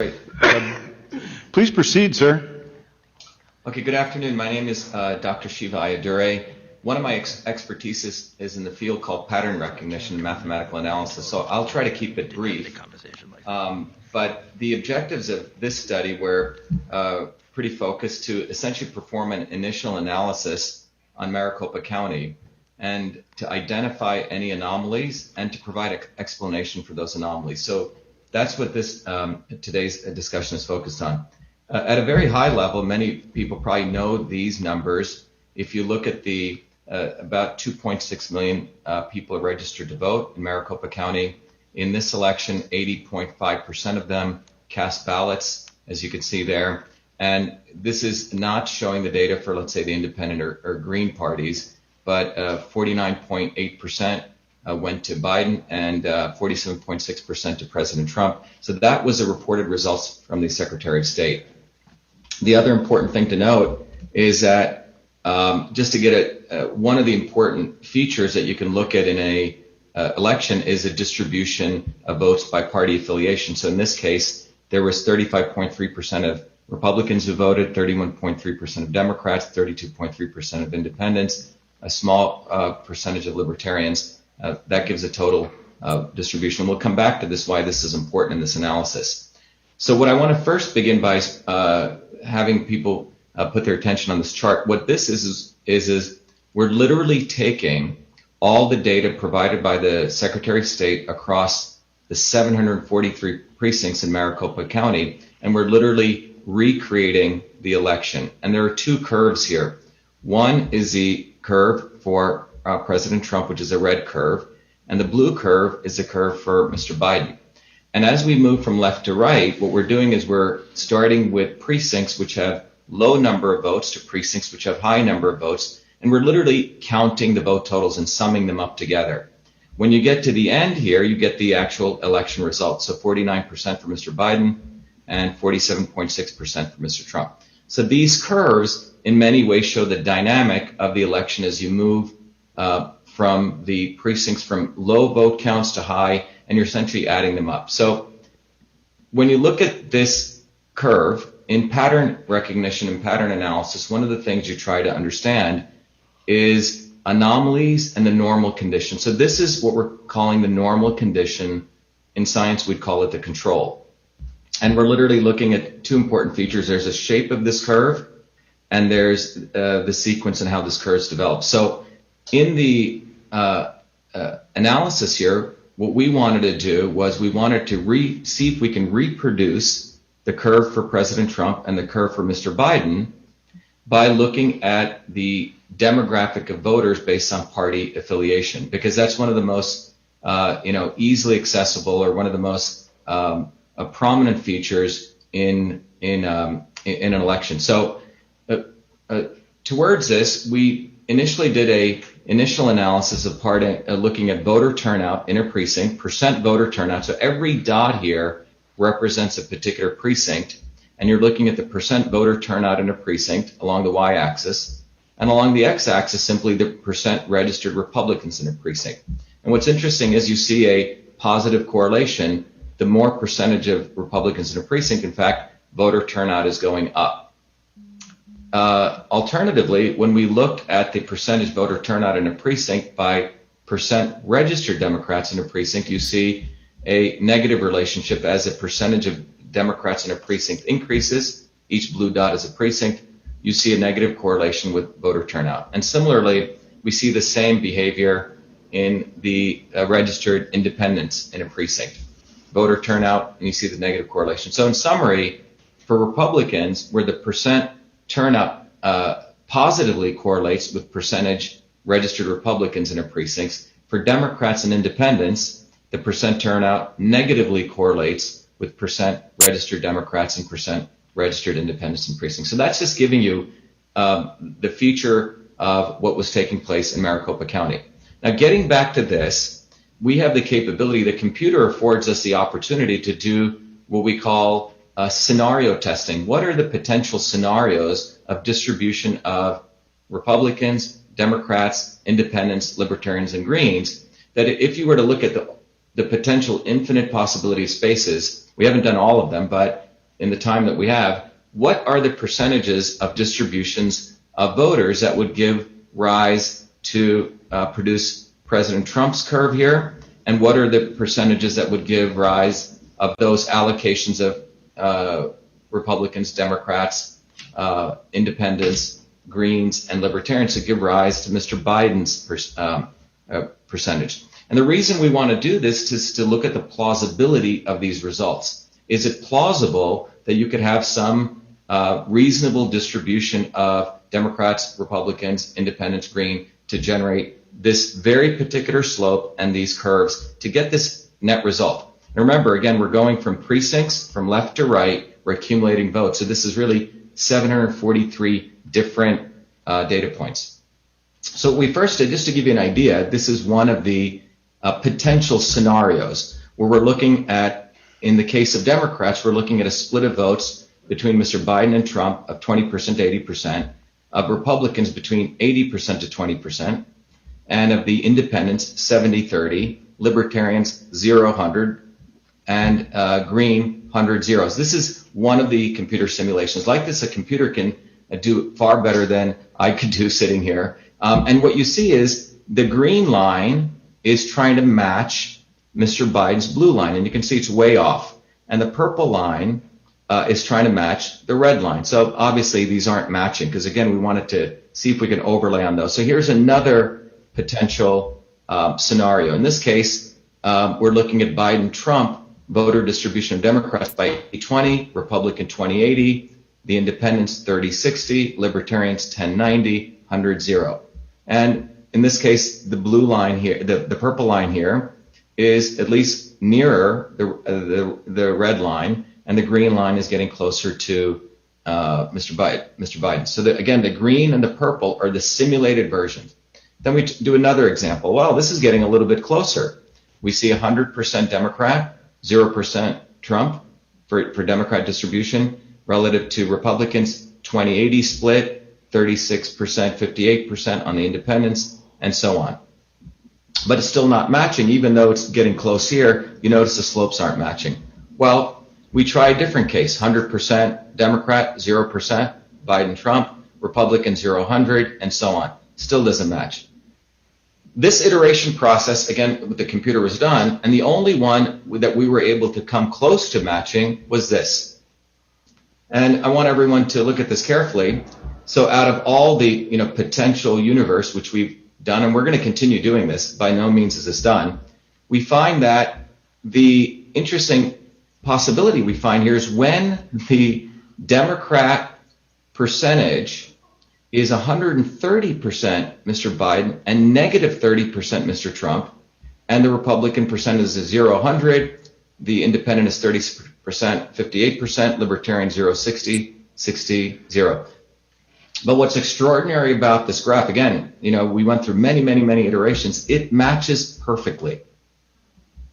Great. Please proceed, sir. Okay, good afternoon. My name is Dr. Shiva Ayyadurai. One of my expertise is in the field called pattern recognition and mathematical analysis, so I'll try to keep it brief. But the objectives of this study were pretty focused to essentially perform an initial analysis on Maricopa County and to identify any anomalies and to provide an explanation for those anomalies. So that's what this today's discussion is focused on. At a very high level, many people probably know these numbers. If you look at the about 2.6 million people are registered to vote in Maricopa County. In this election, 80.5% of them cast ballots, as you can see there. And this is not showing the data for, let's say, the independent or Green parties, but 49.8% went to Biden and 47.6% to President Trump. So that was the reported results from the Secretary of State. The other important thing to note is that just to get it, one of the important features that you can look at in a election is a distribution of votes by party affiliation. So in this case, there was 35.3% of Republicans who voted, 31.3% of Democrats, 32.3% of independents, a small percentage of libertarians. That gives a total distribution. We'll come back to this, why this is important in this analysis. So what I want to first begin by having people put their attention on this chart. What this is we're literally taking all the data provided by the Secretary of State across the 743 precincts in Maricopa County, and we're literally recreating the election. And there are two curves here. One is the curve for President Trump, which is a red curve, and the blue curve is a curve for Mr. Biden. And as we move from left to right, what we're doing is we're starting with precincts which have low number of votes to precincts which have high number of votes, and we're literally counting the vote totals and summing them up together. When you get to the end here, you get the actual election results. So 49% for Mr. Biden and 47.6% for Mr. Trump. So these curves in many ways show the dynamic of the election as you move from the precincts from low vote counts to high, and you're essentially adding them up. So when you look at this curve in pattern recognition and pattern analysis, one of the things you try to understand is anomalies and the normal condition. So this is what we're calling the normal condition. In science, we'd call it the control. And we're literally looking at two important features. There's a shape of this curve, and there's the sequence and how this curve is developed. So in the analysis here, what we wanted to do was we wanted to see if we can reproduce the curve for President Trump and the curve for Mr. Biden by looking at the demographic of voters based on party affiliation, because that's one of the most easily accessible or one of the most prominent features in an election. So towards this, we initially did a initial analysis of looking at voter turnout in a precinct, percent voter turnout. So every dot here represents a particular precinct, and you're looking at the percent voter turnout in a precinct along the y-axis, and along the x-axis simply the percent registered Republicans in a precinct. And what's interesting is you see a positive correlation. The more percentage of Republicans in a precinct, in fact, voter turnout is going up. Alternatively, when we looked at the percentage voter turnout in a precinct by percent registered Democrats in a precinct, you see a negative relationship. As a percentage of Democrats in a precinct increases, each blue dot is a precinct, you see a negative correlation with voter turnout. And similarly, we see the same behavior in the registered independents in a precinct. Voter turnout, and you see the negative correlation. So in summary, for Republicans, where the percent turnout positively correlates with percentage registered Republicans in a precincts, for Democrats and independents, the percent turnout negatively correlates with percent registered Democrats and percent registered independents in precincts. So that's just giving you the feature of what was taking place in Maricopa County. Now, getting back to this, we have the capability, the computer affords us the opportunity to do what we call scenario testing. What are the potential scenarios of distribution of Republicans, Democrats, Independents, Libertarians, and Greens, that if you were to look at the potential infinite possibility spaces, we haven't done all of them, but in the time that we have, what are the percentages of distributions of voters that would give rise to produce President Trump's curve here, and what are the percentages that would give rise of those allocations of Republicans, Democrats, Independents, Greens, and Libertarians to give rise to Mr. Biden's percentage. And the reason we want to do this is to look at the plausibility of these results. Is it plausible that you could have some reasonable distribution of Democrats, Republicans, Independents, Green to generate this very particular slope and these curves to get this net result? And remember, again, we're going from precincts from left to right. We're accumulating votes. So this is really 743 different data points. So what we first did, just to give you an idea, this is one of the potential scenarios where we're looking at, in the case of Democrats, we're looking at a split of votes between Mr. Biden and Trump of 20% to 80%, of Republicans between 80% to 20%, and of the Independents 70-30, Libertarians 0-100, and Green 100 zeros. This is one of the computer simulations. Like this, a computer can do far better than I could do sitting here. And what you see is the green line is trying to match Mr. Biden's blue line, and you can see it's way off. And the purple line is trying to match the red line. So obviously these aren't matching because, again, we wanted to see if we can overlay on those. So here's another potential scenario. In this case, we're looking at Biden-Trump voter distribution of Democrats by 80-20, Republican 20-80, the Independents 30-60, Libertarians 10-90, 100-0. And in this case, the blue line here, the purple line here, is at least nearer the red line, and the green line is getting closer to Mr. Biden. So again, the green and the purple are the simulated versions. Then we do another example. Well, this is getting a little bit closer. We see 100% Democrat, 0% Trump for Democrat distribution relative to Republicans, 20-80 split, 36%, 58% on the Independents, and so on. But it's still not matching, even though it's getting close here. You notice the slopes aren't matching. Well, we try a different case, 100% Democrat, 0% Biden-Trump, Republican 0-100, and so on. Still doesn't match. This iteration process, again, with the computer was done, and the only one that we were able to come close to matching was this. And I want everyone to look at this carefully. So out of all the potential universe, which we've done, and we're going to continue doing this, by no means is this done, we find that the interesting possibility we find here is when the Democrat percentage is 130% Mr. Biden and negative 30% Mr. Trump, and the Republican percentage is 0-100, the Independent is 30%, 58%, Libertarian 0-60, 60-0. But what's extraordinary about this graph, again, we went through many iterations, it matches perfectly,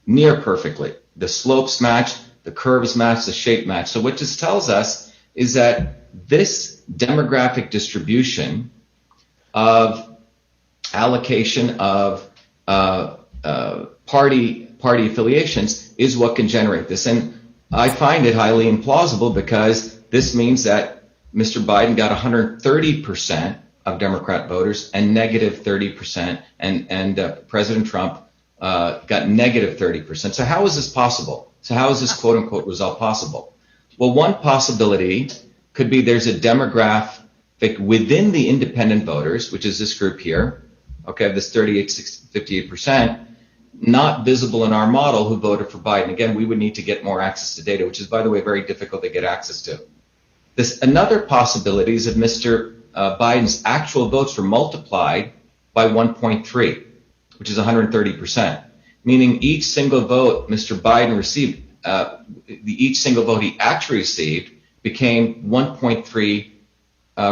near perfectly. The slopes match, the curves match, the shape match. So what this tells us is that this demographic distribution of allocation of party affiliations is what can generate this. And I find it highly implausible because this means that Mr. Biden got 130% of Democrat voters and negative 30%, and President Trump got negative 30%. So how is this possible? So how is this quote-unquote result possible? Well, one possibility could be there's a demographic within the independent voters, which is this group here, okay, this 58%, not visible in our model who voted for Biden. Again, we would need to get more access to data, which is, by the way, very difficult to get access to. Another possibility is that Mr. Biden's actual votes were multiplied by 1.3, which is 130%, meaning each single vote Mr. Biden received, each single vote he actually received became 1.3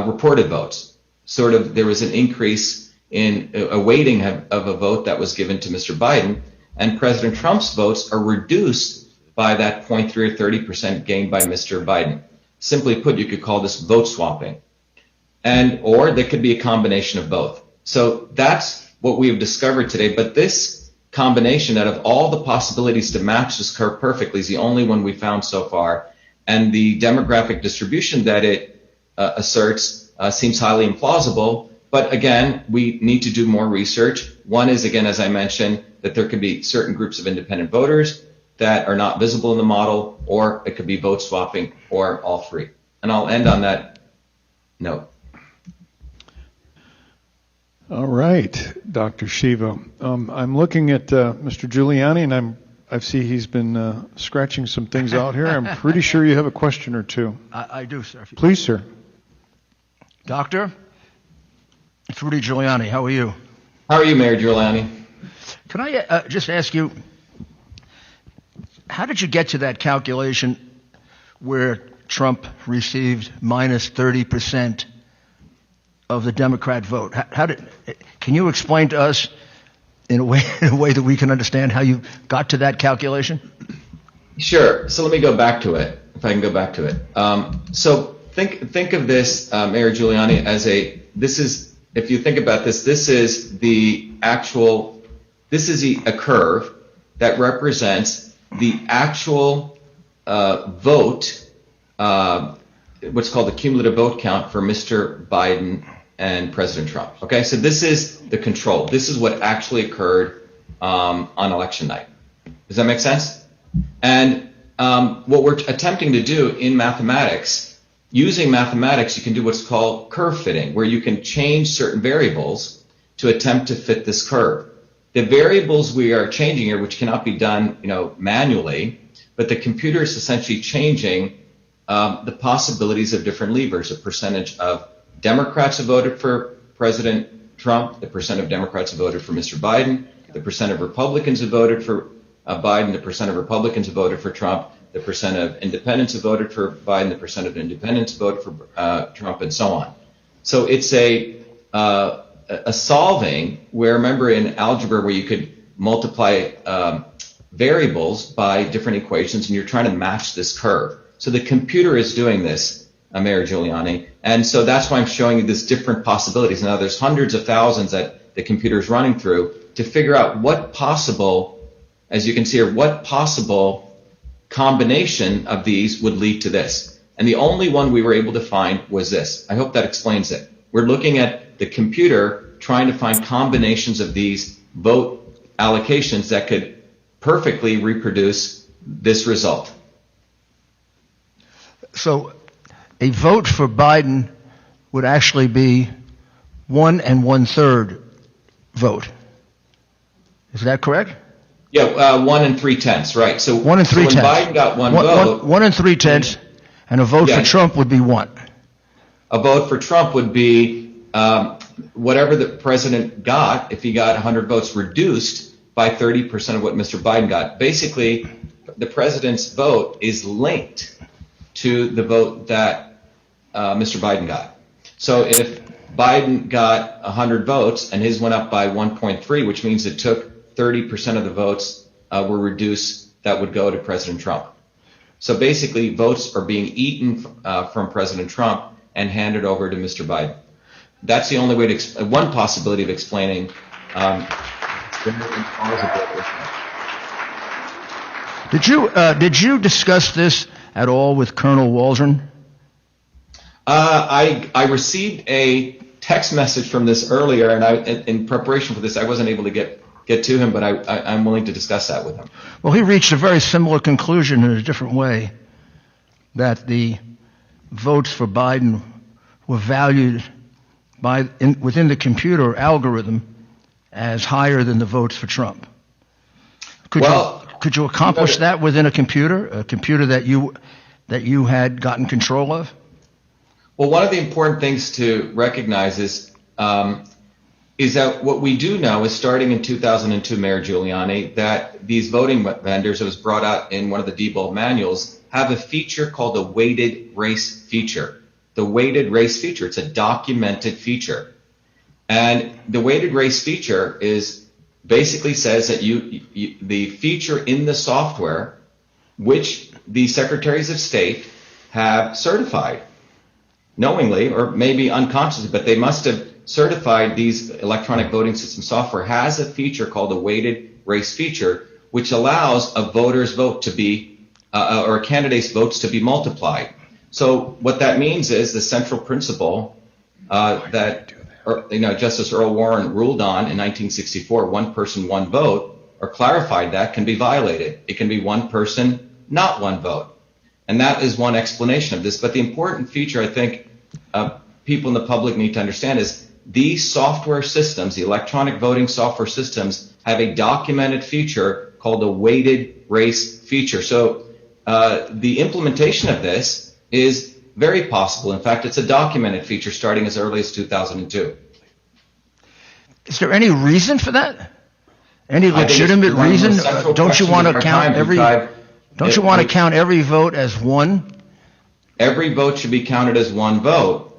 reported votes. Sort of there was an increase in a weighting of a vote that was given to Mr. Biden, and President Trump's votes are reduced by that 0.3 or 30% gained by Mr. Biden. Simply put, you could call this vote swapping, or there could be a combination of both. So that's what we have discovered today. But this combination, out of all the possibilities to match this curve perfectly, is the only one we found so far and the demographic distribution that it asserts seems highly implausible. But again, we need to do more research. One is, again, as I mentioned, that there could be certain groups of independent voters that are not visible in the model, or it could be vote swapping, or all three. And I'll end on that note. All right, Dr. Shiva. I'm looking at Mr. Giuliani, and I see he's been scratching some things out here. I'm pretty sure you have a question or two. I do, sir. Please, sir. Doctor, it's Rudy Giuliani. How are you? How are you, Mayor Giuliani? Can I just ask you, how did you get to that calculation where Trump received minus 30% of the Democrat vote? Can you explain to us in a way that we can understand how you got to that calculation? Sure. So let me go back to it, if I can go back to it. So think of this, Mayor Giuliani, as if you think about this, this is a curve that represents the actual vote, what's called the cumulative vote count for Mr. Biden and President Trump. Okay, so this is the control. This is what actually occurred on election night. Does that make sense? And what we're attempting to do in mathematics, using mathematics, you can do what's called curve fitting, where you can change certain variables to attempt to fit this curve. The variables we are changing here, which cannot be done, manually, but the computer is essentially changing the possibilities of different levers, a percentage of Democrats who voted for President Trump, the percent of Democrats who voted for Mr. Biden, the percent of Republicans who voted for Biden, the percent of Republicans who voted for Trump, the percent of independents who voted for Biden, the percent of independents who voted for Trump, and so on. So it's a solving where, remember in algebra where you could multiply variables by different equations, and you're trying to match this curve. So the computer is doing this, Mayor Giuliani, and so that's why I'm showing you these different possibilities. Now there's hundreds of thousands that the computer is running through to figure out what possible, as you can see here, what possible combination of these would lead to this. And the only one we were able to find was this. I hope that explains it. We're looking at the computer trying to find combinations of these vote allocations that could perfectly reproduce this result. So a vote for Biden would actually be 1 1/3 vote. Is that correct? Yeah, 1 3/10, right. So 1 3/10. So when Biden got one vote, 1 3/10, and a vote for Trump would be 1. A vote for Trump would be whatever the president got, if he got 100 votes, reduced by 30% of what Mr. Biden got. Basically, the president's vote is linked to the vote that Mr. Biden got. So if Biden got 100 votes and his went up by 1.3, which means it took 30% of the votes were reduced that would go to President Trump. So basically, votes are being eaten from President Trump and handed over to Mr. Biden. That's the only way to one possibility of explaining. Did you discuss this at all with Colonel Waldron? I received a text message from this earlier, and in preparation for this, I wasn't able to get to him, but I'm willing to discuss that with him. Well, he reached a very similar conclusion in a different way, that the votes for Biden were valued within the computer algorithm as higher than the votes for Trump. Could you accomplish that within a computer that you had gotten control of? Well, one of the important things to recognize is that what we do know is, starting in 2002, Mayor Giuliani, that these voting vendors, it was brought out in one of the Diebold manuals, have a feature called the weighted race feature. The weighted race feature, it's a documented feature. And the weighted race feature basically says that the feature in the software, which the secretaries of state have certified, knowingly or maybe unconsciously, but they must have certified these electronic voting system software, has a feature called the weighted race feature, which allows a voter's vote to be or a candidate's votes to be multiplied. So what that means is the central principle Justice Earl Warren ruled on in 1964, one person, one vote, or clarified that, can be violated. It can be one person, not one vote. And that is one explanation of this. But the important feature I think people in the public need to understand is these software systems, the electronic voting software systems, have a documented feature called a weighted race feature. So the implementation of this is very possible. In fact, it's a documented feature starting as early as 2002. Is there any reason for that? Any legitimate reason? Don't you want to count every? Don't you want to count every vote as one? Every vote should be counted as one vote.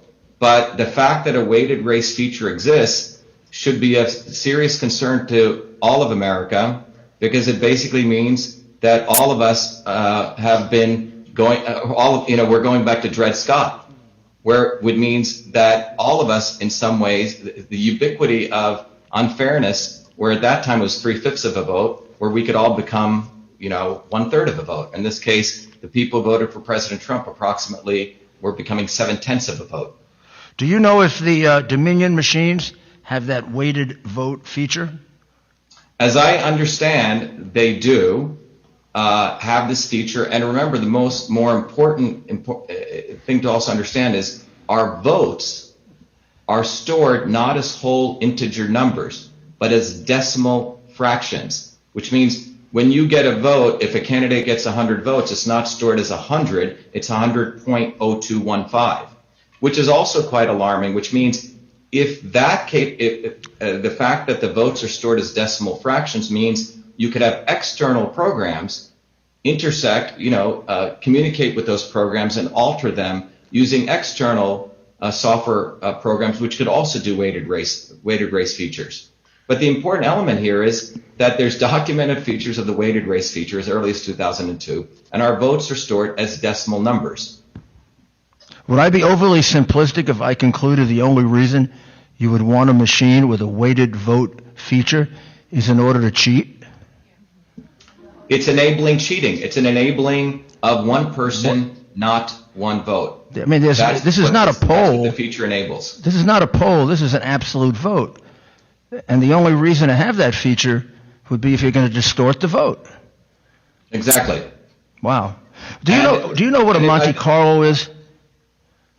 But the fact that a weighted race feature exists should be of serious concern to all of America, because it basically means that all of us have been going. We're going back to Dred Scott, where it means that all of us, in some ways, the ubiquity of unfairness, where at that time it was 3/5 of a vote, where we could all become, 1/3 of a vote. In this case, the people who voted for President Trump approximately were becoming 7/10 of a vote. Do you know if the Dominion machines have that weighted vote feature? As I understand, they do have this feature. And remember, the more important thing to also understand is our votes are stored not as whole integer numbers, but as decimal fractions, which means when you get a vote, if a candidate gets 100 votes, it's not stored as 100, it's 100.0215, which is also quite alarming, which means if the fact that the votes are stored as decimal fractions means you could have external programs intersect, communicate with those programs and alter them using external software programs, which could also do weighted race features. But the important element here is that there's documented features of the weighted race feature as early as 2002, and our votes are stored as decimal numbers. Would I be overly simplistic if I concluded the only reason you would want a machine with a weighted vote feature is in order to cheat? It's enabling cheating. It's an enabling of one person, not one vote. I mean, this is not a poll. That's what the feature enables. This is not a poll. This is an absolute vote. And the only reason to have that feature would be if you're going to distort the vote. Exactly. Wow. Do you know what a Monte Carlo is?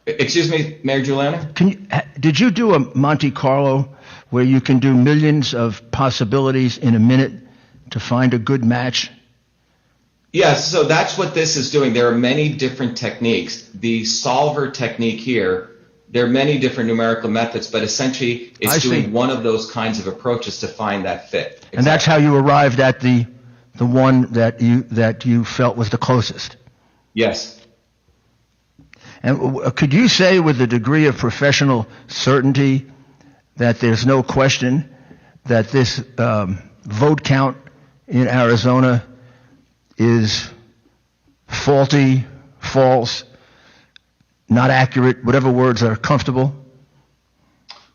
Excuse me, Mayor Giuliani? Did you do a Monte Carlo where you can do millions of possibilities in a minute to find a good match? Yes, so that's what this is doing. There are many different techniques. The solver technique here, there are many different numerical methods, but essentially it's doing one of those kinds of approaches to find that fit. Exactly. And that's how you arrived at the one that you felt was the closest? Yes. And could you say with a degree of professional certainty that there's no question that this vote count in Arizona is faulty, false, not accurate, whatever words are comfortable?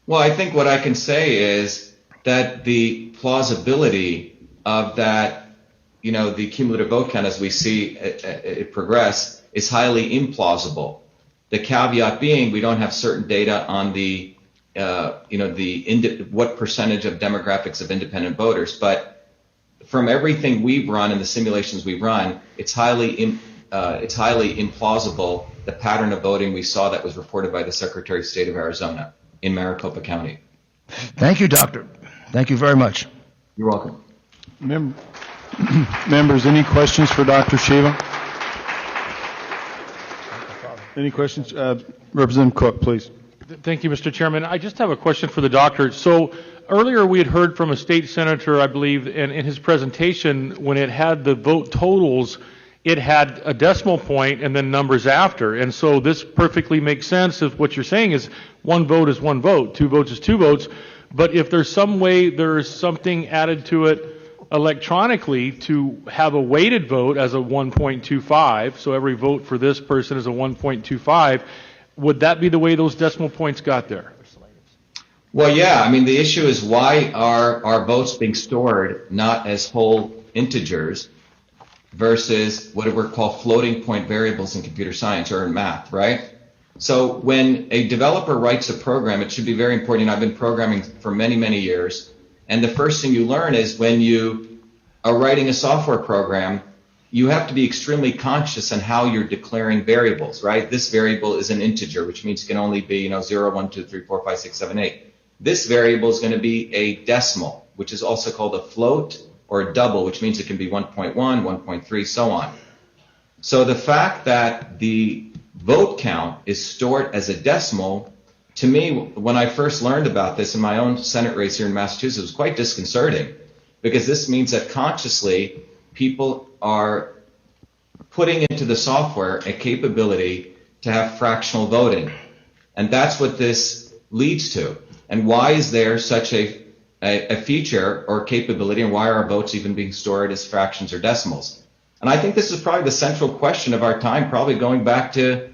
Well, I think what I can say is that the plausibility of that, the cumulative vote count as we see it progress is highly implausible. The caveat being we don't have certain data on what percentage of demographics of independent voters, but from everything we've run and the simulations we've run, it's highly implausible the pattern of voting we saw that was reported by the Secretary of State of Arizona in Maricopa County. Thank you, Doctor. Thank you very much. You're welcome. Members, any questions for Dr. Shiva? Any questions? Representative Cook, please. Thank you, Mr. Chairman. I just have a question for the doctor. So earlier we had heard from a state senator, I believe, and in his presentation, when it had the vote totals, it had a decimal point and then numbers after. And so this perfectly makes sense if what you're saying is one vote is one vote, two votes is two votes. But if there's some way there's something added to it electronically to have a weighted vote as a 1.25, so every vote for this person is a 1.25, would that be the way those decimal points got there? Well, yeah. I mean, the issue is why are our votes being stored not as whole integers, versus what we're called floating point variables in computer science or in math, right? So when a developer writes a program, it should be very important. I've been programming for many, many years. And the first thing you learn is when you are writing a software program, you have to be extremely conscious on how you're declaring variables, right? This variable is an integer, which means it can only be, 0, 1, 2, 3, 4, 5, 6, 7, 8. This variable is going to be a decimal, which is also called a float or a double, which means it can be 1.1, 1.3, so on. So the fact that the vote count is stored as a decimal, to me, when I first learned about this in my own Senate race here in Massachusetts, was quite disconcerting, because this means that consciously people are putting into the software a capability to have fractional voting. And that's what this leads to. And why is there such a feature or capability, and why are our votes even being stored as fractions or decimals? And I think this is probably the central question of our time, probably going back to,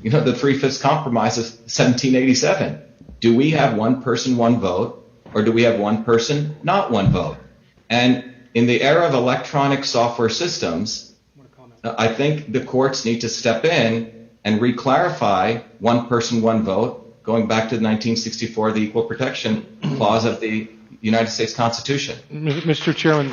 the 3/5 compromise of 1787. Do we have one person, one vote, or do we have one person, not one vote? And in the era of electronic software systems, I think the courts need to step in and re-clarify one person, one vote, going back to 1964, the Equal Protection Clause of the United States Constitution. Mr. Chairman.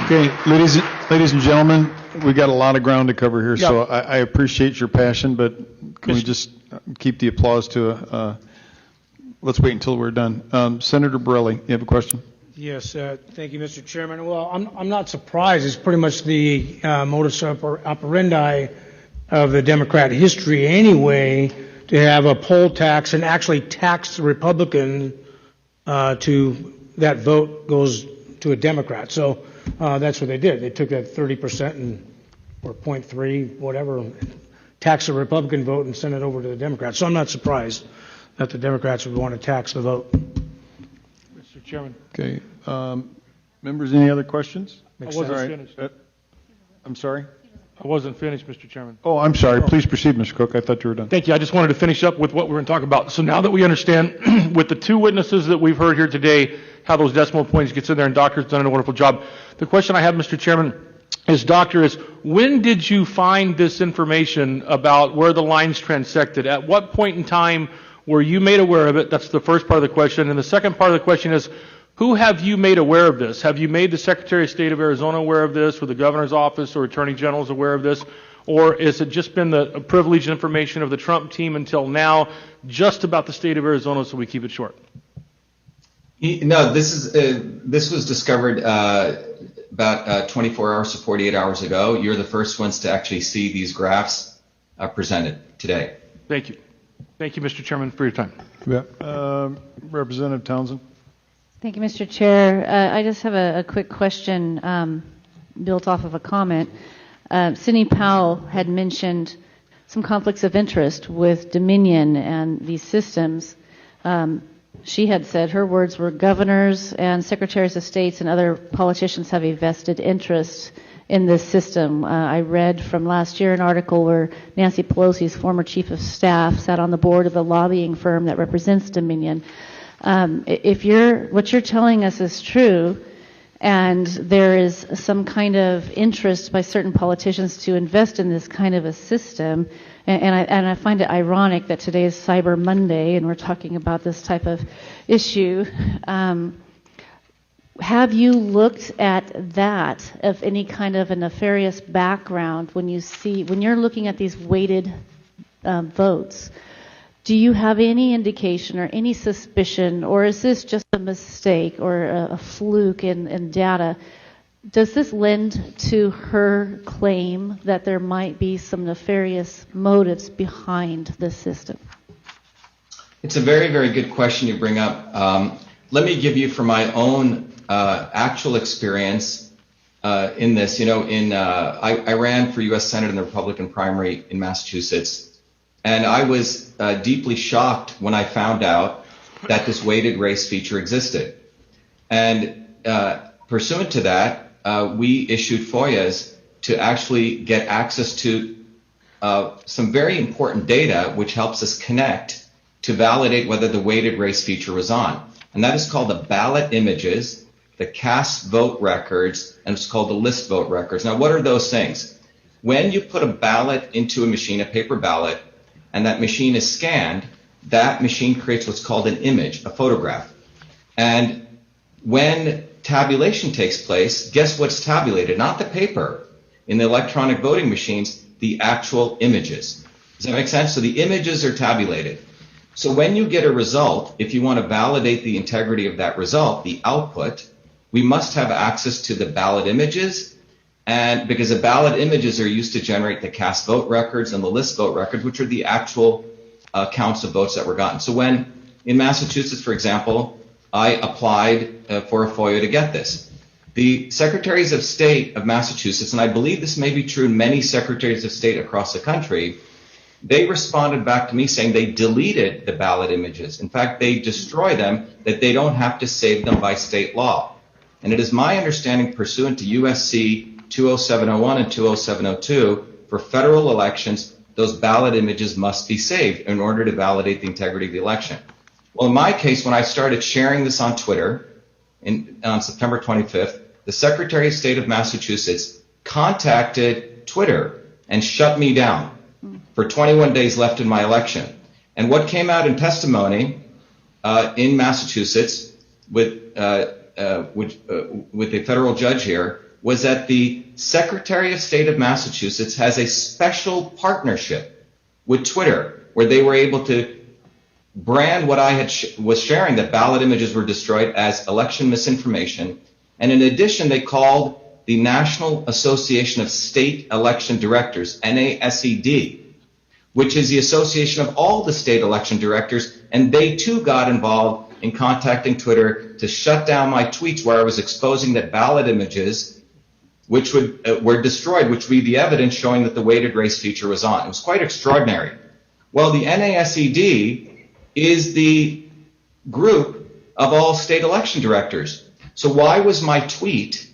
Okay, ladies and gentlemen, we got a lot of ground to cover here, so I appreciate your passion, but can we just keep the applause to let's wait until we're done. Senator Borelli, you have a question? Yes, thank you, Mr. Chairman. Well, I'm not surprised. It's pretty much the modus operandi of the Democrat history anyway, to have a poll tax and actually tax the Republican to that vote goes to a Democrat. So that's what they did. They took that 30% or 0.3, whatever, tax the Republican vote and send it over to the Democrats. So I'm not surprised that the Democrats would want to tax the vote. Mr. Chairman. Okay. Members, any other questions? I wasn't finished. I'm sorry? I wasn't finished, Mr. Chairman. Oh, I'm sorry. Please proceed, Mr. Cook. I thought you were done. Thank you. I just wanted to finish up with what we're going to talk about. So now that we understand with the two witnesses that we've heard here today, how those decimal points gets in there, and Doctor's done a wonderful job. The question I have, Mr. Chairman, is when did you find this information about where the lines transected? At what point in time were you made aware of it? That's the first part of the question. And the second part of the question is, who have you made aware of this? Have you made the Secretary of State of Arizona aware of this, or the Governor's Office or Attorney General's aware of this? Or has it just been the privileged information of the Trump team until now, just about the state of Arizona, so we keep it short? No, this was discovered about 24 hours to 48 hours ago. You're the first ones to actually see these graphs presented today. Thank you. Thank you, Mr. Chairman, for your time. Yeah. Representative Townsend. Thank you, Mr. Chair. I just have a quick question built off of a comment. Sidney Powell had mentioned some conflicts of interest with Dominion and these systems. She had said, her words were, governors and secretaries of states and other politicians have a vested interest in this system. I read from last year an article where Nancy Pelosi's former chief of staff sat on the board of a lobbying firm that represents Dominion. If what you're telling us is true, and there is some kind of interest by certain politicians to invest in this kind of a system, and I find it ironic that today is Cyber Monday and we're talking about this type of issue. Have you looked at that, of any kind of a nefarious background when you're looking at these weighted votes? Do you have any indication or any suspicion, or is this just a mistake or a fluke in data? Does this lend to her claim that there might be some nefarious motives behind the system? It's a very, very good question you bring up. Let me give you from my own actual experience in this. I ran for U.S. Senate in the Republican primary in Massachusetts. And I was deeply shocked when I found out that this weighted race feature existed. And pursuant to that, we issued FOIAs to actually get access to some very important data, which helps us connect to validate whether the weighted race feature was on. And that is called the ballot images the cast vote records, and it's called the list vote records. Now, what are those things? When you put a ballot into a machine, a paper ballot, and that machine is scanned, that machine creates what's called an image, a photograph. And when tabulation takes place, guess what's tabulated? Not the paper. In the electronic voting machines, the actual images. Does that make sense? So the images are tabulated. So when you get a result, if you want to validate the integrity of that result, the output, we must have access to the ballot images, and because the ballot images are used to generate the cast vote records and the list vote records, which are the actual counts of votes that were gotten. So when, in Massachusetts, for example, I applied for a FOIA to get this, the Secretaries of State of Massachusetts, and I believe this may be true in many Secretaries of State across the country, they responded back to me saying they deleted the ballot images. In fact, they destroy them, that they don't have to save them by state law. And it is my understanding, pursuant to USC 20701 and 20702, for federal elections, those ballot images must be saved in order to validate the integrity of the election. Well, in my case, when I started sharing this on Twitter on September 25th, the Secretary of State of Massachusetts contacted Twitter and shut me down for 21 days left in my election. And what came out in testimony in Massachusetts with a federal judge here was that the Secretary of State of Massachusetts has a special partnership with Twitter where they were able to brand what I was sharing, that ballot images were destroyed, as election misinformation. And in addition, they called the National Association of State Election Directors, NASED, which is the association of all the state election directors, and they too got involved in contacting Twitter to shut down my tweets where I was exposing that ballot images which were destroyed, which would be the evidence showing that the weighted race feature was on. It was quite extraordinary. Well, the NASED is the group of all state election directors. So why was my tweet,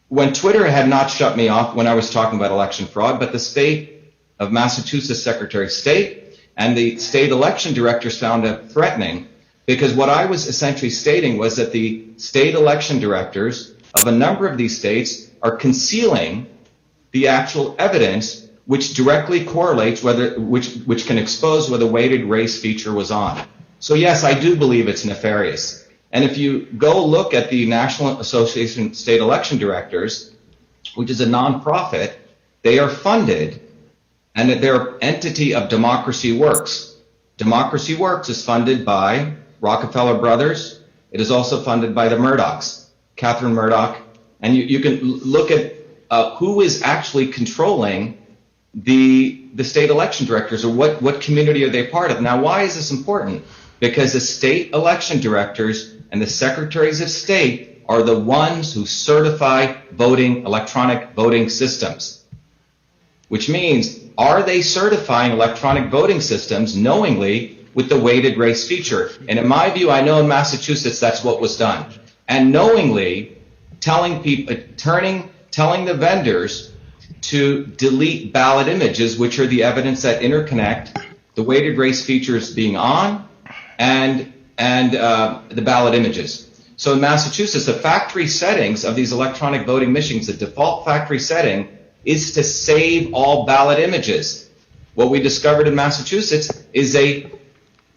when Twitter had not shut me off when I was talking about election fraud, but the state of Massachusetts Secretary of State and the state election directors found it threatening, because what I was essentially stating was that the state election directors of a number of these states are concealing the actual evidence which directly correlates which can expose whether weighted race feature was on. So yes, I do believe it's nefarious. And if you go look at the National Association of State Election Directors, which is a nonprofit, they are funded, and they're an entity of Democracy Works. Democracy Works is funded by Rockefeller Brothers. It is also funded by the Murdochs, Catherine Murdoch. And you can look at who is actually controlling the state election directors, or what community are they part of. Now, why is this important? Because the state election directors and the secretaries of state are the ones who certify electronic voting systems. Which means, are they certifying electronic voting systems knowingly with the weighted race feature? And in my view, I know in Massachusetts that's what was done. And knowingly telling the vendors to delete ballot images, which are the evidence that interconnect the weighted race features being on and the ballot images. So in Massachusetts, the factory settings of these electronic voting machines, the default factory setting is to save all ballot images. What we discovered in Massachusetts is they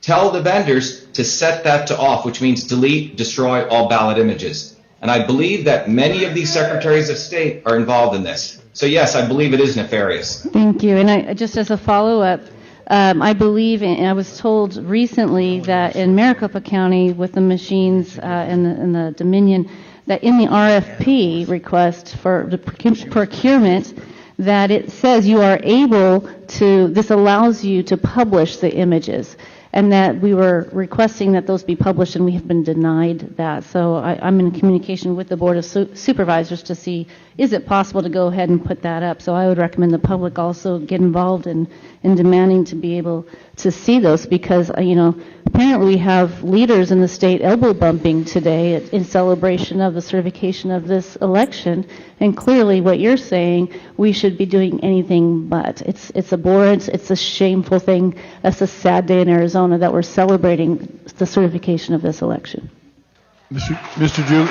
tell the vendors to set that to off, which means delete, destroy all ballot images. And I believe that many of these secretaries of state are involved in this. So yes, I believe it is nefarious. Thank you. And just as a follow-up, I believe, and I was told recently that in Maricopa County with the machines and the Dominion, that in the RFP request for the procurement, that it says you are able to, this allows you to publish the images, and that we were requesting that those be published, and we have been denied that. So I'm in communication with the Board of Supervisors to see, is it possible to go ahead and put that up? So I would recommend the public also get involved in demanding to be able to see those, because, apparently we have leaders in the state elbow bumping today in celebration of the certification of this election, and clearly what you're saying, we should be doing anything but. It's abhorrent, it's a shameful thing. That's a sad day in Arizona that we're celebrating the certification of this election. Mr. Giuliani.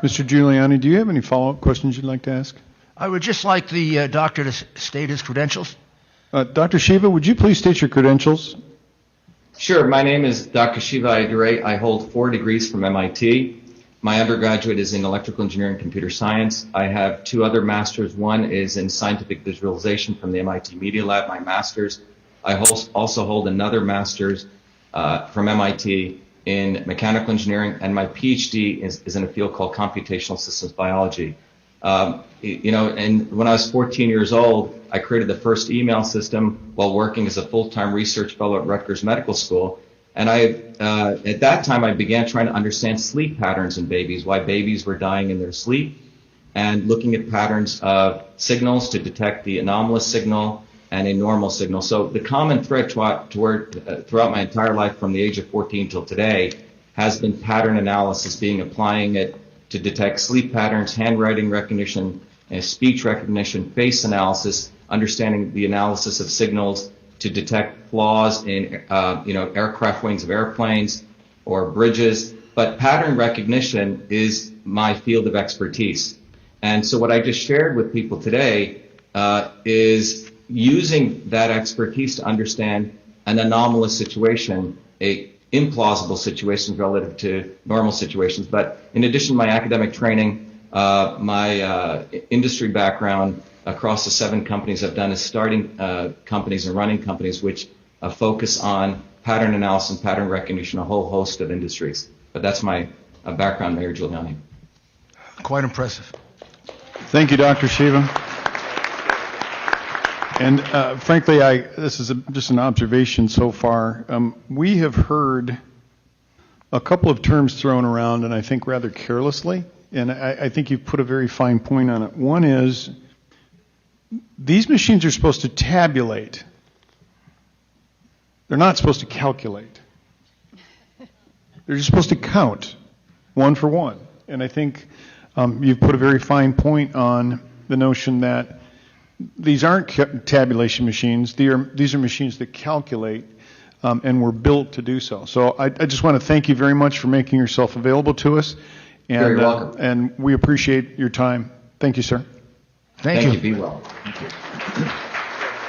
Mr. Giuliani, do you have any follow-up questions you'd like to ask? I would just like the doctor to state his credentials. Dr. Shiva, would you please state your credentials? Sure. My name is Dr. Shiva Ayyadurai. I hold 4 degrees from MIT. My undergraduate is in electrical engineering and computer science. I have 2 other masters. One is in scientific visualization from the MIT Media Lab, my master's. I also hold another master's from MIT in mechanical engineering, and my PhD is in a field called computational systems biology. And when I was 14 years old, I created the first email system while working as a full-time research fellow at Rutgers Medical School. And at that time, I began trying to understand sleep patterns in babies, why babies were dying in their sleep, and looking at patterns of signals to detect the anomalous signal and a normal signal. So the common thread throughout my entire life from the age of 14 till today has been pattern analysis, applying it to detect sleep patterns, handwriting recognition, speech recognition, face analysis, understanding the analysis of signals to detect flaws in aircraft wings of airplanes or bridges. But pattern recognition is my field of expertise. And so what I just shared with people today is using that expertise to understand an anomalous situation, a implausible situation relative to normal situations. But in addition to my academic training, my industry background across the 7 companies I've done is starting companies and running companies which focus on pattern analysis and pattern recognition, a whole host of industries. But that's my background, Mayor Giuliani. Quite impressive. Thank you, Dr. Shiva. And frankly, this is just an observation so far. We have heard a couple of terms thrown around, and I think rather carelessly, and I think you've put a very fine point on it. One is, these machines are supposed to tabulate. They're not supposed to calculate. They're just supposed to count, one for one. And I think you've put a very fine point on the notion that these aren't tabulation machines. These are machines that calculate, and were built to do so. So I just want to thank you very much for making yourself available to us. And, You're welcome. And we appreciate your time. Thank you, sir. Thank you. Be well. Thank you.